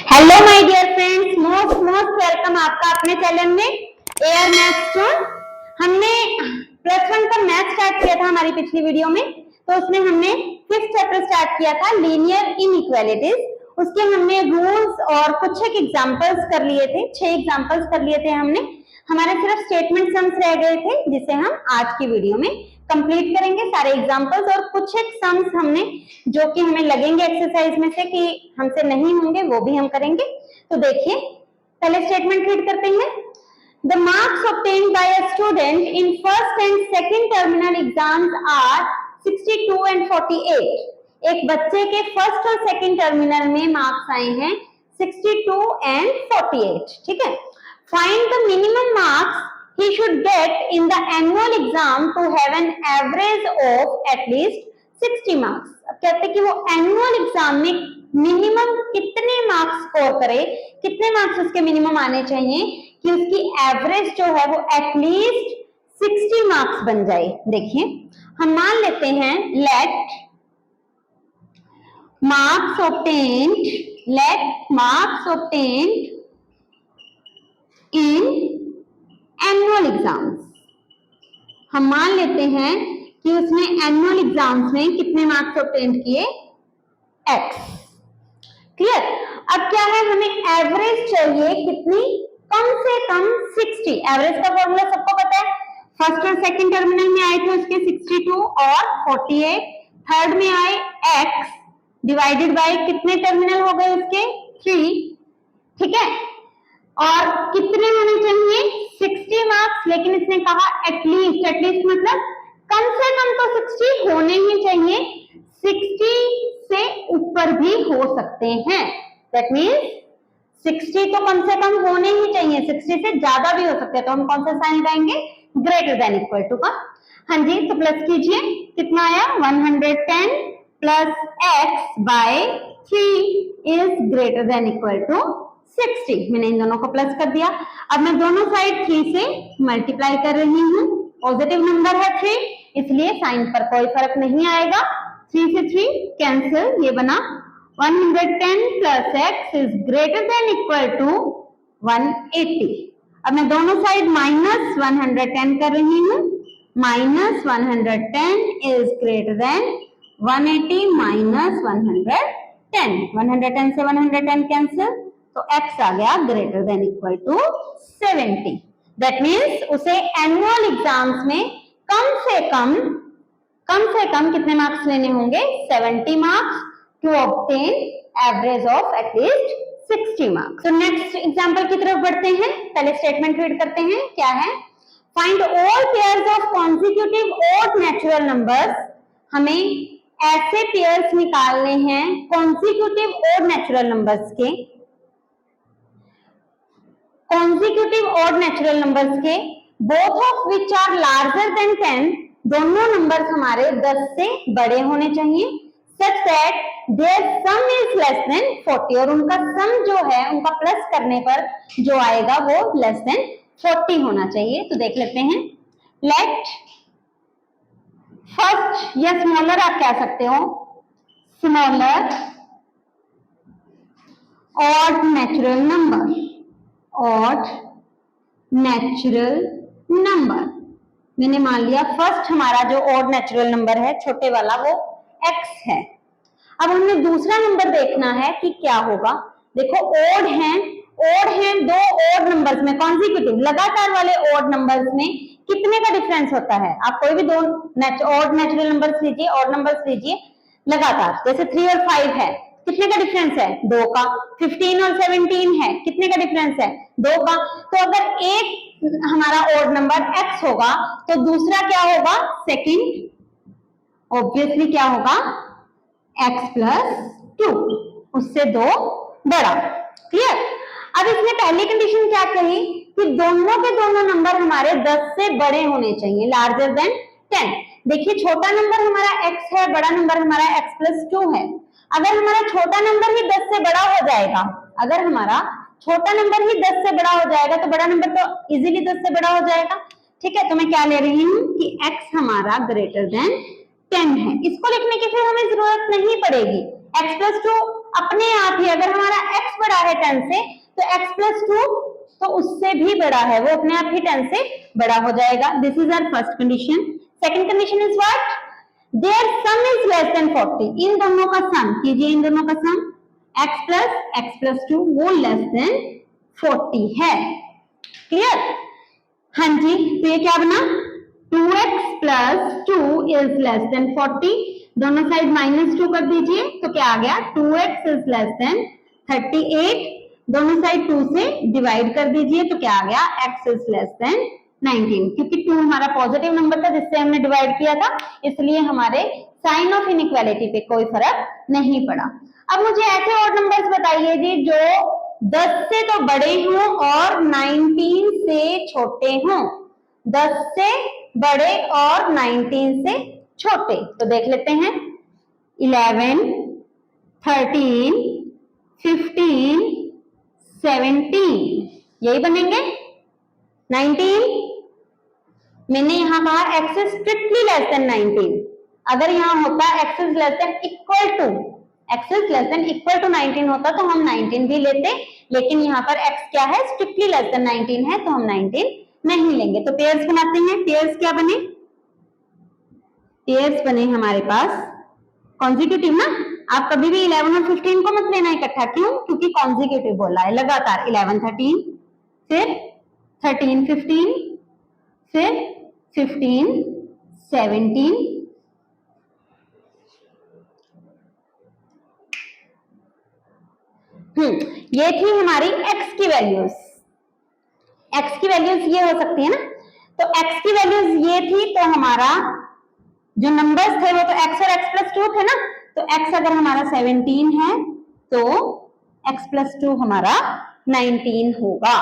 Hello my dear friends, most welcome आपका अपने channel में एआर मैथ्स जोन। हमने +1 का मैथ स्टार्ट किया था हमारी पिछली वीडियो में, तो उसमें हमने 5th चैप्टर स्टार्ट किया था लीनियर इनइक्वालिटीज। उसके हमने रूल्स और कुछ एक एग्जांपल्स कर लिए थे, 6 एग्जांपल्स कर लिए थे हमने। हमारे सिर्फ स्टेटमेंट सम्स रह गए थे जिसे हम आज की वीडियो में कंप्लीट करेंगे। सारे एग्जांपल्स और कुछ एक सम्स हमने जो कि हमें लगेंगे एक्सरसाइज में से कि हमसे नहीं होंगे वो भी हम करेंगे। तो देखिए, पहले स्टेटमेंट रीड करते हैं। The marks obtained by a student in first and second terminal exams are 62 and 48. एक बच्चे के फर्स्ट और सेकंड टर्मिनल में मार्क्स आए हैं 62 and 48, ठीक है। Find the minimum marks he should get in the annual exam to have an average of at least 60 marks. अब कहते हैं कि वो एनुअल एग्जाम में मिनिमम कितने मार्क्स स्कोर करे, कितने मार्क्स उसके मिनिमम आने चाहिए कि उसकी एवरेज जो है वो एटलीस्ट 60 मार्क्स बन जाए। देखिए, हम मान लेते हैं let marks obtained in annual exams. हम मान लेते हैं कि उसने एनुअल एग्जाम्स में कितने मार्क्स ऑब्टेन किए, x। क्लियर। अब क्या है, हमें एवरेज चाहिए कितनी, कम से कम 60। एवरेज का फॉर्मूला सबको पता है, फर्स्ट और सेकंड टर्मिनल में आए थे उसके 62 और 48, थर्ड में आए x डिवाइडेड बाय कितने टर्मिनल हो गए उसके 3, ठीक है। और कितने होने चाहिए 60 मार्क्स, लेकिन इसने कहा एटलीस्ट मतलब कम से कम तो 60 होने ही चाहिए, 60 से ऊपर भी हो सकते हैं। दैट मीन्स 60 तो कम से कम होने ही चाहिए, 60 से ज्यादा भी हो सकते हैं। तो हम कौन सा साइन लगाएंगे, ग्रेटर देन इक्वल टू का। हाँ जी, तो प्लस कीजिए, कितना आया 110 plus x by 3 is greater than equal to 60। मैंने इन दोनों को प्लस कर दिया। अब मैं दोनों साइड 3 से मल्टीप्लाई कर रही हूँ। पॉजिटिव नंबर है 3, इसलिए साइन पर कोई फर्क नहीं आएगा। 3 से 3 कैंसिल, ये बना 110 plus x is greater than equal to 180। अब मैं दोनों साइड माइनस 110 कर रही हूँ। Minus 110 is greater than 180 minus 110। 110 से 110 कैंसिल, तो x आ गया greater than equal to 70। That means उसे एनुअल एग्जाम्स में कम से कम कितने मार्क्स लेने होंगे, 70 marks to obtain average of at least 60 marks. तो नेक्स्ट एग्जांपल की तरफ बढ़ते हैं। पहले स्टेटमेंट रीड करते हैं, क्या है। Find all pairs of consecutive odd natural numbers. हमें ऐसे पेयर्स निकालने हैं कॉन्सिक्यूटिव ऑड नेचुरल नंबर्स के, कॉन्सिक्यूटिव ऑड नेचुरल नंबर्स के, both of which are larger than 10। दोनों नंबर्स हमारे 10 से बड़े होने चाहिए, such that their sum is less than 40। और उनका सम जो है, उनका प्लस करने पर जो आएगा वो लेस देन 40 होना चाहिए। तो देख लेते हैं। लेट फर्स्ट, या स्मॉलर आप कह सकते हो, smaller odd natural number, odd natural number. मैंने मान लिया फर्स्ट हमारा जो ऑड नेचुरल नंबर है, छोटे वाला, वो x है। अब हमें दूसरा नंबर देखना है कि क्या होगा। देखो, ऑड हैं दो ऑड नंबर्स में, कॉन्सिक्यूटिव लगातार वाले ऑड नंबर्स में कितने का डिफरेंस होता है। आप कोई भी दो ऑड नेचुरल नंबर्स लीजिए, ऑड नंबर्स लीजिए लगातार, जैसे 3 और 5 है, कितने का डिफरेंस है, 2 का। 15 और 17 है, कितने का डिफरेंस है, 2 का। तो अगर एक हमारा ऑड नंबर x होगा तो दूसरा क्या होगा, सेकंड, ऑब्वियसली क्या होगा, x प्लस 2, उससे 2 बड़ा। क्लियर। अब इसने पहली कंडीशन क्या कही कि दोनों के दोनों नंबर हमारे 10 से बड़े होने चाहिए, लार्जर देन 10। देखिए, छोटा नंबर हमारा x है, बड़ा नंबर हमारा x प्लस 2 है। अगर हमारा छोटा नंबर ही 10 से बड़ा हो जाएगा, अगर हमारा छोटा नंबर ही 10 से बड़ा हो जाएगा तो बड़ा नंबर तो इजीली 10 से बड़ा हो जाएगा। ठीक है, तो मैं क्या ले रही हूँ कि x हमारा ग्रेटर देन 10 है, इसको लिखने की फिर हमें जरूरत नहीं पड़ेगी। x प्लस 2 अपने आप ही, अगर हमारा x बड़ा है 10 से तो x प्लस 2 तो उससे भी बड़ा है, वो अपने आप ही 10 से बड़ा हो जाएगा। This is our first condition. Second condition is what, their sum is less than 40। इन दोनों का सम कीजिए, इन दोनों का सम x प्लस 2 वो लेस देन 40 है। क्लियर? हाँ जी, तो ये क्या बना, 2x plus 2 is less than 40। दोनों साइड -2 कर दीजिए तो क्या आ गया, 2x इज लेस देन 38। दोनों साइड 2 से डिवाइड कर दीजिए तो क्या आ गया, x इज लेस देन 19। क्योंकि 2 हमारा पॉजिटिव नंबर था जिससे हमने डिवाइड किया था, इसलिए हमारे साइन ऑफ इनइक्वालिटी पे कोई फर्क नहीं पड़ा। अब मुझे ऐसे और नंबर्स बताइए जी जो 10 से तो बड़े हों और 19 से छोटे हों। 10 से बड़े और 19 से छोटे, तो देख लेते हैं 11, 13, 15, 17 यही बनेंगे। 19 मैंने यहां कहा x is strictly less than 19। अगर यहां होता x is less than equal to, x is less than equal to 19 होता तो हम 19 भी लेते, लेकिन यहाँ पर x क्या है, स्ट्रिक्टली लेस देन 19 है तो हम 19 नहीं लेंगे। तो पेयर्स बनाते हैं। पेयर्स क्या बने, पेयर्स बने हमारे पास कॉन्जिक्यूटिव ना। आप कभी भी 11 और 15 को मत लेना इकट्ठा, क्यों, क्योंकि कॉन्जिक्यूटिव बोला है लगातार। 11 13, फिर 13 15, फिर 15 17, ये थी हमारी x की वैल्यूज। x की वैल्यूज ये हो सकती है ना, तो x की वैल्यूज ये थी, तो हमारा जो नंबर्स थे वो तो x और x प्लस 2 थे ना, तो x अगर हमारा 17 है तो x प्लस 2 हमारा 19 होगा।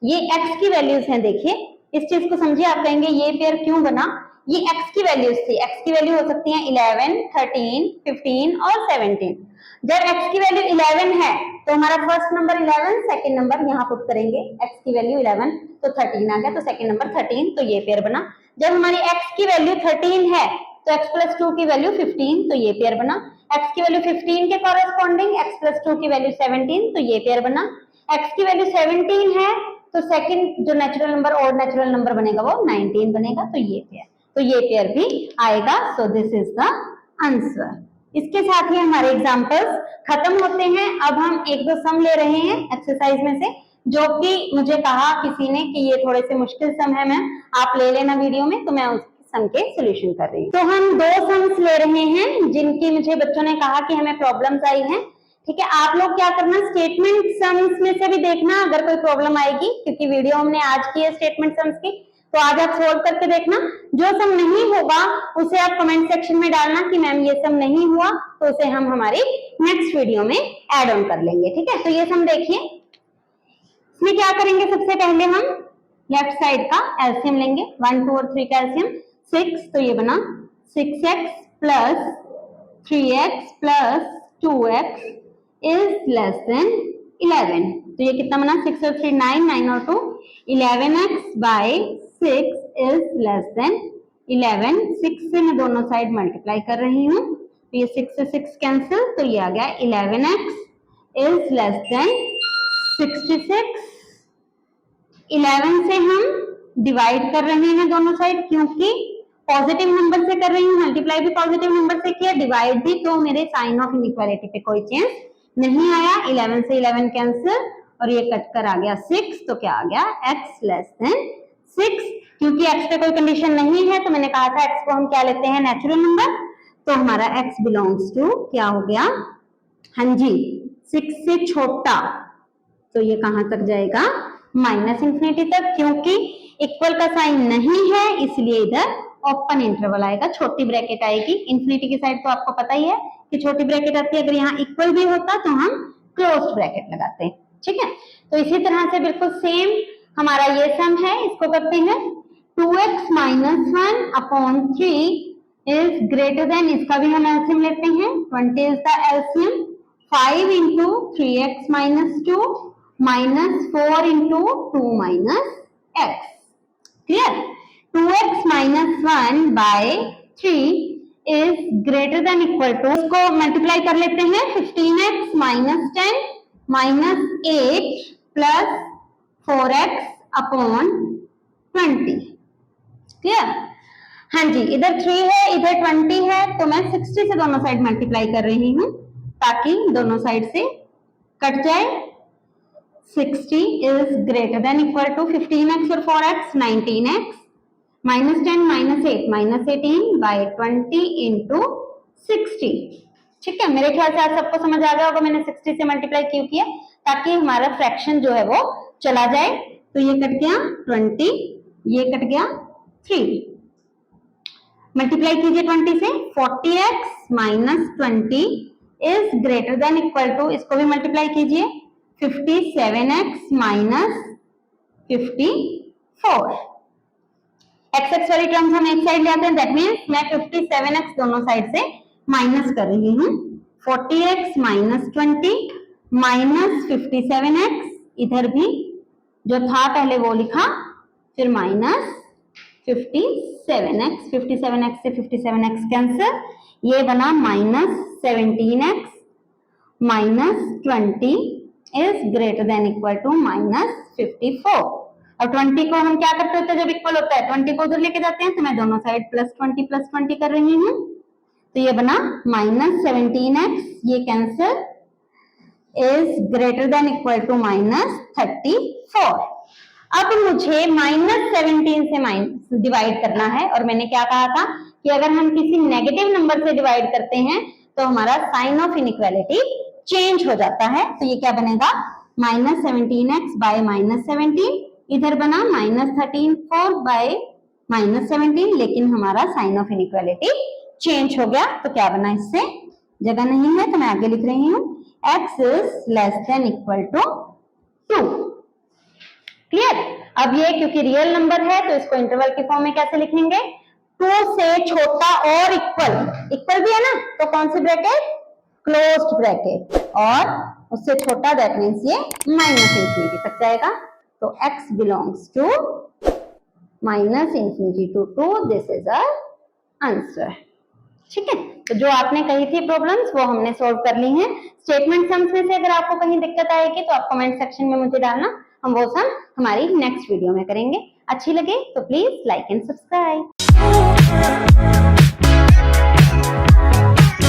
ये x की वैल्यूज हैं। देखिए इस चीज को समझिए, आप कहेंगे ये पेयर क्यों बना, ये x की वैल्यूज थी। x की वैल्यू हो सकती है 11, 13, 15 और 17। जब x की वैल्यू 11 है तो हमारा फर्स्ट नंबर 11, सेकंड नंबर यहाँ पुट करेंगे। x की वैल्यू 11 तो 13 आ गया, तो सेकंड नंबर 13, तो ये पेयर बना। जब हमारी x की वैल्यू 13 है तो x प्लस 2 की वैल्यू 15, तो ये पेयर बना। x की वैल्यू 15 के कॉरेस्पॉन्डिंग x प्लस 2 की वैल्यू 17, तो ये पेयर बना। x की वैल्यू 17 है तो सेकंड जो नेचुरल नंबर और नेचुरल नंबर बनेगा वो 19 बनेगा, तो ये पेयर भी आएगा। So this is the answer. इसके साथ ही हमारे एग्जांपल्स खत्म होते हैं। अब हम एक दो सम ले रहे हैं एक्सरसाइज में से, जो कि मुझे कहा किसी ने कि ये थोड़े से मुश्किल सम है मैम, आप ले लेना वीडियो में, तो मैं उस सम के सोल्यूशन कर रही हूँ। तो हम 2 सम्स ले रहे हैं जिनकी मुझे बच्चों ने कहा कि हमें प्रॉब्लम्स आई हैं। ठीक है, आप लोग क्या करना, स्टेटमेंट सम्स में से भी देखना अगर कोई प्रॉब्लम आएगी, क्योंकि वीडियो हमने आज की है स्टेटमेंट सम्स की, तो आज आप सोल्व करके देखना। जो सम नहीं होगा उसे आप कमेंट सेक्शन में डालना कि मैम ये सम नहीं हुआ, तो उसे हम हमारी नेक्स्ट वीडियो में ऐड ऑन कर लेंगे। ठीक है, तो ये सम देखिए। इसमें क्या करेंगे, सबसे पहले हम लेफ्ट साइड का एलसीएम लेंगे। 1 2 और 3 का एलसीएम 6, तो ये बना 6x plus 3x plus 2x is less then 11। तो ये कितना बना, 6 और 3 9, 9 और 2 11x bye 6 is less then 11। 6 से मैं दोनों साइड मल्टीप्लाई कर रही हूँ, तो ये 6 से 6 कैंसिल, तो ये आ गया 11x इज लेस देन 66। 11 से हम डिवाइड कर रहे हैं दोनों साइड, क्योंकि पॉजिटिव नंबर से कर रही हूँ, मल्टीप्लाई भी पॉजिटिव नंबर से किया, डिवाइड भी, तो मेरे साइन ऑफ इनइक्वालिटी पे कोई चेंज नहीं आया। 11 से 11 कैंसिल और ये कट कर आ गया 6, तो क्या आ गया, x लेस देन 6। क्योंकि x पे कोई कंडीशन नहीं है तो मैंने कहा था x को हम क्या लेते हैं, नेचुरल नंबर, तो हमारा x बिलोंग्स टू क्या हो गया, हाँ जी 6 से छोटा, तो ये कहां तक जाएगा, -इंफिनिटी तक, क्योंकि इक्वल का साइन नहीं है इसलिए इधर ओपन इंटरवल आएगा, छोटी ब्रैकेट आएगी। इंफिनिटी की साइड तो आपको पता ही है कि छोटी ब्रैकेट आती है, अगर यहाँ इक्वल भी होता तो हम क्लोज्ड ब्रैकेट लगाते हैं। ठीक है, तो इसी तरह से बिल्कुल सेम हमारा ये सम है, इसको करते हैं 2x - 1 upon 3 is greater then, इसका भी हम एलसीएम लेते हैं, 20 is the LCM, 5 into 3x - 2 minus 4 into 2 minus x. Clear? 2x - 1 by 3 is greater than equal to, इसको मल्टीप्लाई कर लेते हैं, 15x minus 10 minus 8 plus 4x upon 20। Clear? हाँ जी, इधर 3 है इधर 20 है, तो मैं 60 से दोनों साइड मल्टीप्लाई कर रही हूँ ताकि दोनों साइड से कट जाए। 60 is greater than equal to 15x और 4x 19x minus 10 minus 8 minus 18 by 20 into 60। ठीक है, मेरे ख्याल से आज सबको समझ आ गया होगा मैंने 60 से मल्टीप्लाई क्यों किया, ताकि हमारा फ्रैक्शन जो है वो चला जाए। तो ये कट गया 20, ये कट गया 3। मल्टीप्लाई कीजिए 20 से, 40x minus 20 is greater than equal to, इसको भी मल्टीप्लाई कीजिए, 57x माइनस 54। एक्स एक्स वाली टर्म्स हम एक साइड ले आते हैं, दैट मीन्स मैं 57x दोनों साइड से माइनस कर रही हूँ। 40x माइनस 20 माइनस 57x, इधर भी जो था पहले वो लिखा, फिर माइनस 57x, 57x से 57x कैंसिल, ये बना minus 17x minus 20 is greater than equal to minus 54। और 20 को हम क्या करते होते हैं जब इक्वल होता है, 20 को उधर लेके जाते हैं, तो मैं दोनों साइड प्लस 20 कर रही हूँ, तो ये बना माइनस 17x, ये cancel, is greater than equal to minus 34। अब मुझे माइनस 17 से माइनस डिवाइड करना है, और मैंने क्या कहा था कि अगर हम किसी नेगेटिव नंबर से डिवाइड करते हैं तो हमारा साइन ऑफ इनइक्वालिटी चेंज हो जाता है। तो ये क्या बनेगा, माइनस 17x बाय माइनस 17, इधर बना माइनस 13 बाय माइनस 17, लेकिन हमारा साइन ऑफ इनइक्वालिटी चेंज हो गया। तो क्या बना, इससे जगह नहीं है तो मैं आगे लिख रही हूँ, x is less than equal to 2। Clear? अब ये क्योंकि रियल नंबर है तो इसको इंटरवल के फॉर्म में कैसे लिखेंगे, 2 से छोटा और इक्वल, इक्वल भी है ना, तो कौन सी ब्रैकेट, क्लोज्ड ब्रैकेट, और उससे छोटा दैट मीन्स ये माइनस इंफिनिटी तक जाएगा। तो x belongs to minus infinity to 2, this is our answer. ठीक है, तो जो आपने कही थी प्रॉब्लम्स वो हमने सॉल्व कर ली हैं। स्टेटमेंट सम्स में से अगर आपको कहीं दिक्कत आएगी तो आप कमेंट सेक्शन में मुझे डालना, हम वो सम हमारी नेक्स्ट वीडियो में करेंगे। अच्छी लगे तो प्लीज लाइक एंड सब्सक्राइब।